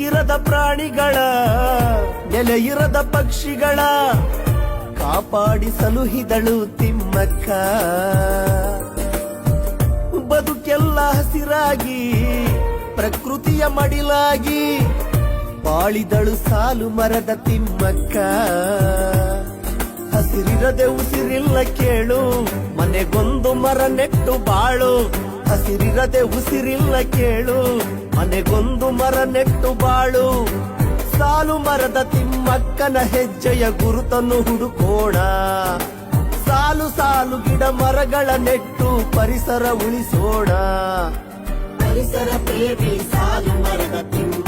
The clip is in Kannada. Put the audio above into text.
ಬದುಕಿರದ ಪ್ರಾಣಿಗಳ ನೆಲೆಯಿರದ ಪಕ್ಷಿಗಳ ಕಾಪಾಡಿಸಲು ಹಿದಳು ತಿಮ್ಮಕ್ಕ. ಬದುಕೆಲ್ಲ ಹಸಿರಾಗಿ ಪ್ರಕೃತಿಯ ಮಡಿಲಾಗಿ ಬಾಳಿದಳು ಸಾಲು ಮರದ ತಿಮ್ಮಕ್ಕ. ಹಸಿರಿರದೆ ಉಸಿರಿಲ್ಲ ಕೇಳು, ಮನೆಗೊಂದು ಮರ ನೆಟ್ಟು ಬಾಳು. ಹಸಿರಿರದೆ ಉಸಿರಿಲ್ಲ ಕೇಳು, ಮನೆಗೊಂದು ಮರ ನೆಟ್ಟು ಬಾಳು. ಸಾಲು ಮರದ ತಿಮ್ಮಕ್ಕನ ಹೆಜ್ಜೆಯ ಗುರುತನ್ನು ಹುಡುಕೋಣ. ಸಾಲು ಸಾಲು ಗಿಡ ಮರಗಳ ನೆಟ್ಟು ಪರಿಸರ ಉಳಿಸೋಣ. ಪರಿಸರ ಪ್ರೇಮಿ ಸಾಲು ಮರದ ತಿಮ್ಮ